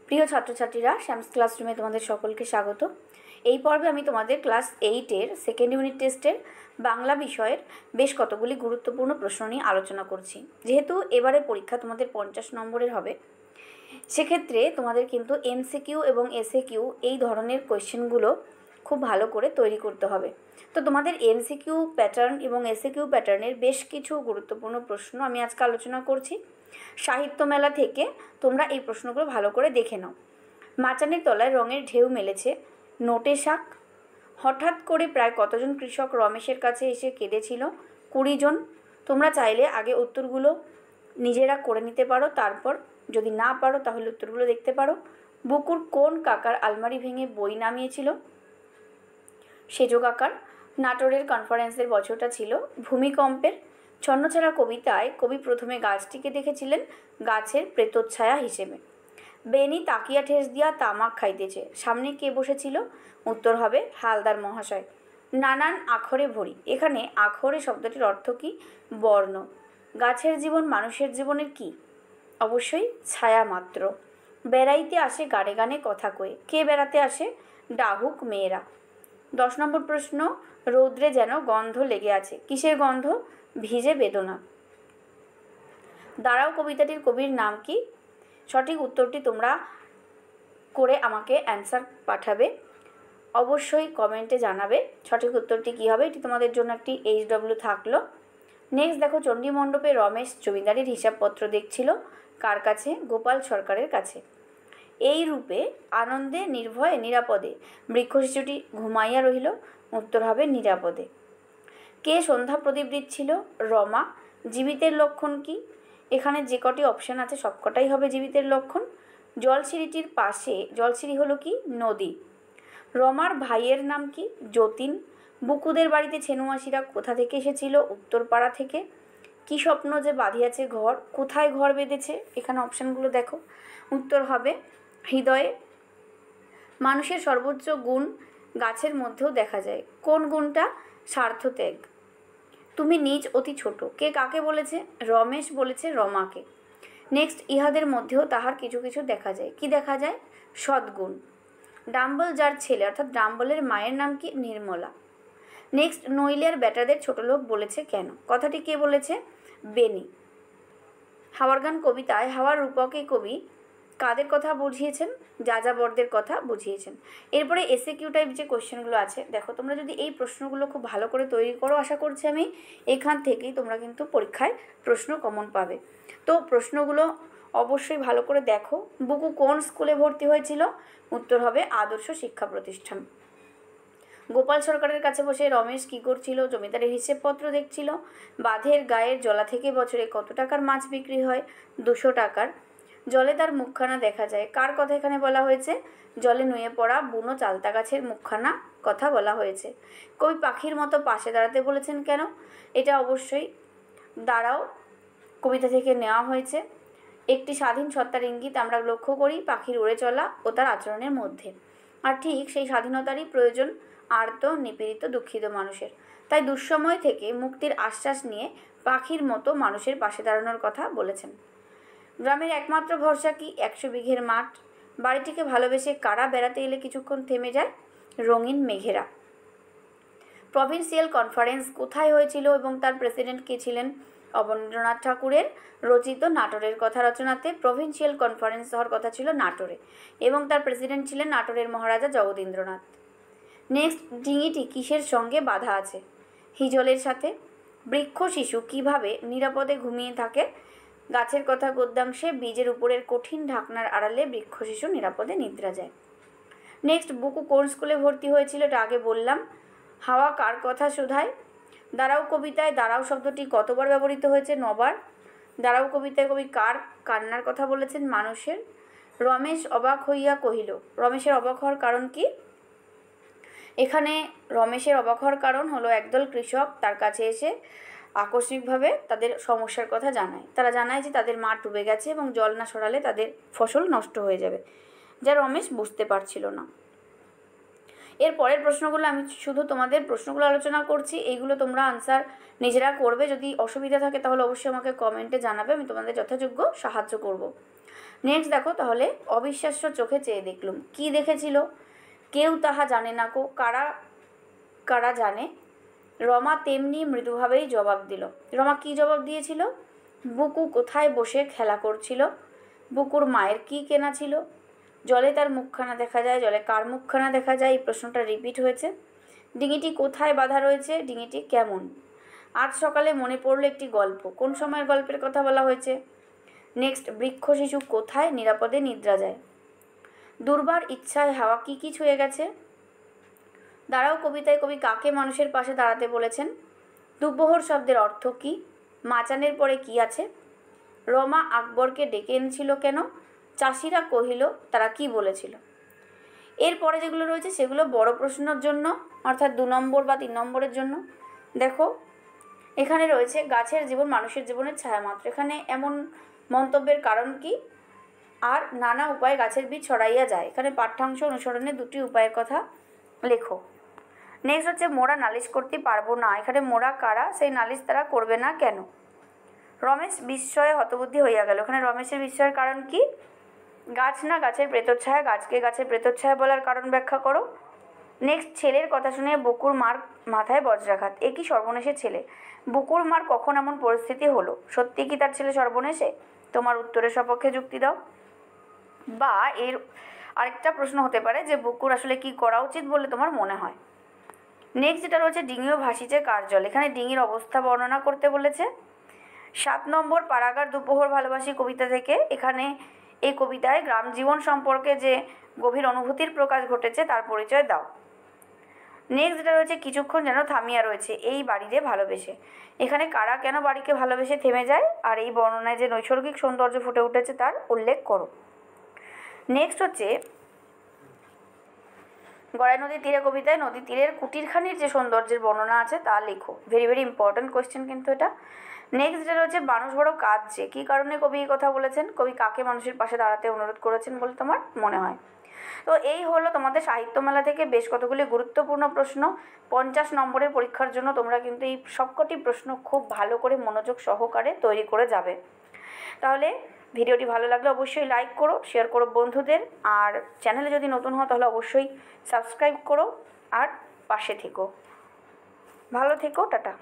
প্রিয় ছাত্রছাত্রীরা, শ্যামস ক্লাসরুমে তোমাদের সকলকে স্বাগত। এই পর্বে আমি তোমাদের ক্লাস 8-এর সেকেন্ড ইউনিট টেস্টের বাংলা বিষয়ের বেশ কতগুলি গুরুত্বপূর্ণ প্রশ্ন নিয়ে আলোচনা করছি। যেহেতু এবারে পরীক্ষা তোমাদের 50 নম্বরের হবে, সেক্ষেত্রে তোমাদের কিন্তু এমসিকিউ এবং এসএকিউ এই ধরনের কোয়েশ্চেনগুলো খুব ভালো করে তৈরি করতে হবে। তো তোমাদের এমসিকিউ প্যাটার্ন এবং এসএকিউ প্যাটার্নের বেশ কিছু গুরুত্বপূর্ণ প্রশ্ন আমি আজকে আলোচনা করছি। সাহিত্য মেলা থেকে তোমরা এই প্রশ্নগুলো ভালো করে দেখে নাও। মাচানের তলায় রঙের ঢেউ মেলেছে নোটে শাক। হঠাৎ করে প্রায় কতজন কৃষক রমেশের কাছে এসে কেঁদেছিল? 20 জন। তোমরা চাইলে আগে উত্তরগুলো নিজেরা করে নিতে পারো, তারপর যদি না পারো তাহলে উত্তরগুলো দেখতে পারো। বুকুর কোন কাকার আলমারি ভেঙে বই নামিয়েছিল? সেজো কাকার। নাটোরের কনফারেন্সের বছরটা ছিল ভূমিকম্পের। ছন্নছাড়া কবিতায় কবি প্রথমে গাছটিকে দেখেছিলেন গাছের প্রেতচ্ছায়া হিসেবে। বেনি তাকিয়া ঠেস দিয়া তামাক খাইতেছে, সামনে কে বসেছিল? উত্তর হবে হালদার মহাশয়। নানান আখরে ভরি। এখানে আখরে শব্দটির অর্থ কি? বর্ণ। গাছের জীবন মানুষের জীবনের কি? অবশ্যই ছায়া মাত্র। বেড়াইতে আসে গানে গানে কথা কয়ে। কে বেড়াতে আসে? ডাহুক মেয়েরা। 10 নম্বর প্রশ্ন, রৌদ্রে যেন গন্ধ লেগে আছে। কিসের গন্ধ? ভিজে বেদনা। দাঁড়াও কবিতাটির কবির নাম কি? সঠিক উত্তরটি তোমরা করে আমাকে অ্যান্সার পাঠাবে, অবশ্যই কমেন্টে জানাবে সঠিক উত্তরটি কী হবে। এটি তোমাদের জন্য একটি HW থাকলো। নেক্সট দেখো, চণ্ডীমণ্ডপে রমেশ জমিদারির হিসাবপত্র দেখছিল কার কাছে? গোপাল সরকারের কাছে। এই রূপে আনন্দে নির্ভয়ে নিরাপদে বৃক্ষ শিশুটি ঘুমাইয়া রহিল। উত্তর হবে নিরাপদে। কে সন্ধ্যা প্রদীপ দিচ্ছিল? রমা। জীবিতের লক্ষণ কি? এখানে যে কটি অপশান আছে সবকটাই হবে জীবিতের লক্ষণ। জলসিঁড়িটির পাশে, জলসিঁড়ি হলো কি? নদী। রমার ভাইয়ের নাম কি? যতীন। বুকুদের বাড়িতে ছেনুমাসিরা কোথা থেকে এসেছিল? উত্তরপাড়া থেকে। কি স্বপ্ন যে বাঁধিয়াছে ঘর? কোথায় ঘর বেঁধেছে? এখানে অপশানগুলো দেখো। উত্তর হবে হৃদয়ে। মানুষের সর্বোচ্চ গুণ গাছের মধ্যেও দেখা যায়। কোন গুণটা? স্বার্থত্যাগ। তুমি নিজ অতি ছোট। কে কাকে বলেছে? রমেশ বলেছে রমাকে। নেক্সট, ইহাদের মধ্যেও তাহার কিছু কিছু দেখা যায়। কি দেখা যায়? সদ্গুণ। ডাম্বল যার ছেলে, অর্থাৎ ডাম্বলের মায়ের নাম কি? নির্মলা। নেক্সট, নইলের বেটাদের ছোট লোক বলেছে কেন? কথাটি কে বলেছে? বেনি। হাওয়ার গান কবিতায় হাওয়ার রূপকে কবি কাদের কথা বুঝিয়েছেন? যাযাবরদের কথা বুঝিয়েছেন। এরপরে এসএকিউ টাইপ যে কোয়েশ্চেনগুলো আছে, দেখো তোমরা যদি এই প্রশ্নগুলো খুব ভালো করে তৈরি করো, আশা করছি আমি এখান থেকেই তোমরা কিন্তু পরীক্ষায় প্রশ্ন কমন পাবে। তো প্রশ্নগুলো অবশ্যই ভালো করে দেখো। বুকু কোন স্কুলে ভর্তি হয়েছিল? উত্তর হবে আদর্শ শিক্ষা প্রতিষ্ঠান। গোপাল সরকারের কাছে বসে রমেশ কী করছিল? জমিদারের হিসেবপত্র দেখছিল। বাঁধের গায়ের জলা থেকে বছরে কত টাকার মাছ বিক্রি হয়? 200 টাকার। জলে তার মুখখানা দেখা যায়। কার কথা এখানে বলা হয়েছে? জলে নুয়ে পড়া বুনো চালতা গাছের মুখখানা কথা বলা হয়েছে। কবি পাখির মতো পাশে দাঁড়াতে বলেছেন কেন? এটা অবশ্যই দাঁড়াও কবিতা থেকে নেওয়া হয়েছে। একটি স্বাধীন সত্তার ইঙ্গিত আমরা লক্ষ্য করি পাখির উড়ে চলা ও তার আচরণের মধ্যে। আর ঠিক সেই স্বাধীনতারই প্রয়োজন আর্ত নিপীড়িত দুঃখিত মানুষের। তাই দুঃসময় থেকে মুক্তির আশ্বাস নিয়ে পাখির মতো মানুষের পাশে দাঁড়ানোর কথা বলেছেন। গ্রামের একমাত্র ভরসা কি? 100 বিঘের মাঠ। বাড়িটিকে ভালোবেসে কারা বেড়াতে এলে কিছুক্ষণ থেমে যায়? রঙিন মেঘেরা। প্রভিন্সিয়াল কনফারেন্স কোথায় হয়েছিল এবং তার প্রেসিডেন্ট কে ছিলেন? অবনীন্দ্রনাথ ঠাকুরের রচিত নাটোরের কথা রচনাতে প্রভিন্সিয়াল কনফারেন্স হওয়ার কথা ছিল নাটোরে, এবং তার প্রেসিডেন্ট ছিলেন নাটোরের মহারাজা জগদীন্দ্রনাথ। নেক্সট, ডিঙিটি কিসের সঙ্গে বাঁধা আছে? হিজলের সাথে। বৃক্ষ শিশু কিভাবে নিরাপদে ঘুমিয়ে থাকে? গাছের কথা গদ্যাংশে বীজের উপরের কঠিন ঢাকনার আড়ালে বৃক্ষ শিশু নিরাপদে নিদ্রা যায়। নেক্সট, বুকু কোন স্কুলে ভর্তি হয়েছিল? এটা আগে বললাম। হাওয়া কার কথা শোধায়? দাঁড়াও কবিতায় দাঁড়াও শব্দটি কতবার ব্যবহৃত হয়েছে? 9 বার। দাঁড়াও কবিতায় কবি কার কান্নার কথা বলেছেন? মানুষের। রমেশ অবাক হইয়া কহিল। রমেশের অবাক হওয়ার কারণ কি? এখানে রমেশের অবাক হওয়ার কারণ হলো একদল কৃষক তার কাছে এসে আকস্মিকভাবে তাদের সমস্যার কথা জানায়। তারা জানায় যে তাদের মাঠ ডুবে গেছে এবং জল না সরালে তাদের ফসল নষ্ট হয়ে যাবে, যা রমেশ বুঝতে পারছিল না। এর পরের প্রশ্নগুলো আমি শুধু তোমাদের প্রশ্নগুলো আলোচনা করছি, এইগুলো তোমরা আনসার নিজেরা করবে। যদি অসুবিধা থাকে তাহলে অবশ্যই আমাকে কমেন্টে জানাবে, আমি তোমাদের যথাযোগ্য সাহায্য করব। নেক্সট দেখো তাহলে, অবিশ্বাস্য চোখে চেয়ে দেখলুম। কি দেখেছিল? কেউ তাহা জানে না কো, কারা কারা জানে? রমা তেমনি মৃদুভাবেই জবাব দিল। রমা কি জবাব দিয়েছিল? বুকু কোথায় বসে খেলা করছিল? বুকুর মায়ের কি কেনা ছিল? জলে তার মুখখানা দেখা যায়, জলে কার মুখখানা দেখা যায়? এই প্রশ্নটা রিপিট হয়েছে। ডিঙিটি কোথায় বাঁধা রয়েছে? ডিঙিটি কেমন? আজ সকালে মনে পড়ল একটি গল্প। কোন সময়ের গল্পের কথা বলা হয়েছে? নেক্সট, বৃক্ষ শিশু কোথায় নিরাপদে নিদ্রা যায়? দুর্বার ইচ্ছায় হাওয়া কি কি ছুঁয়ে গেছে? দাঁড়াও কবিতায় কবি কাকে মানুষের পাশে দাঁড়াতে বলেছেন? দুপোহর শব্দের অর্থ কী? মাচানের পরে কি আছে? রমা আকবরকে ডেকে এনেছিল কেন? চাষিরা কহিল তারা কি বলেছিল? এরপরে যেগুলো রয়েছে সেগুলো বড় প্রশ্নের জন্য, অর্থাৎ 2 নম্বর বা 3 নম্বরের জন্য। দেখো এখানে রয়েছে গাছের জীবন মানুষের জীবনের ছায়ামাত্র। এখানে এমন মন্তব্যের কারণ কি? আর নানা উপায়ে গাছের বীজ ছড়াইয়া যায়। এখানে পাঠ্যাংশ অনুসরণে 2টি উপায়ের কথা লেখো। নেক্সট হচ্ছে, মোরা নালিশ করতে পারবো না। এখানে মোরা কারা? সেই নালিশ তারা করবে না কেন? রমেশ বিস্ময়ে হতবুদ্ধি হইয়া গেল। এখানে রমেশের বিস্ময়ের কারণ কি? গাছ না গাছের প্রেতচ্ছায়া, গাছকে গাছের প্রেতচ্ছায়া বলার কারণ ব্যাখ্যা করো। নেক্সট, ছেলের কথা শুনে বুকুর মার মাথায় বজ্রাঘাত। এ কি সর্বনেশের ছেলে? বুকুর মার কখন এমন পরিস্থিতি হলো? সত্যি কি তার ছেলে সর্বনেশে? তোমার উত্তরের সপক্ষে যুক্তি দাও। বা এর আরেকটা প্রশ্ন হতে পারে যে বুকুর আসলে কি করা উচিত বলে তোমার মনে হয়। নেক্সট যেটা রয়েছে, ডিঙিও ভাসিছে কার জল। এখানে ডিঙির অবস্থা বর্ণনা করতে বলেছে। 7 নম্বর, পাড়াগার দুপোহর ভালোবাসি কবিতা থেকে। এখানে এই কবিতায় গ্রাম জীবন সম্পর্কে যে গভীর অনুভূতির প্রকাশ ঘটেছে তার পরিচয় দাও। নেক্সট যেটা রয়েছে, কিছুক্ষণ যেন থামিয়া রয়েছে এই বাড়িতে ভালোবেসে। এখানে কারা কেন বাড়িকে ভালোবেসে থেমে যায় আর এই বর্ণনায় যে নৈসর্গিক সৌন্দর্য ফুটে উঠেছে তার উল্লেখ করো। নেক্সট হচ্ছে, গড়াই নদীর তীরে কবিতায় নদীর তীরের কুটিরখানির যে সৌন্দর্যের বর্ণনা আছে তা লেখো। ভেরি ভেরি ইম্পর্ট্যান্ট কোয়েশ্চেন কিন্তু এটা। নেক্সট যেটা রয়েছে, মানুষ বড় কাঁদছে। কী কারণে কবি এই কথা বলেছেন? কবি কাকে মানুষের পাশে দাঁড়াতে অনুরোধ করেছেন বলে তোমার মনে হয়? তো এই হলো তোমাদের সাহিত্যমেলা থেকে বেশ কতগুলি গুরুত্বপূর্ণ প্রশ্ন। 50 নম্বরের পরীক্ষার জন্য তোমরা কিন্তু এই সবকটি প্রশ্ন খুব ভালো করে মনোযোগ সহকারে তৈরি করে যাবে। তাহলে ভিডিওটি ভালো লাগলে অবশ্যই লাইক করো, শেয়ার করো বন্ধুদের, আর চ্যানেলে যদি নতুন হও তাহলে অবশ্যই সাবস্ক্রাইব করো আর পাশে থেকো। ভালো থেকো, টাটা।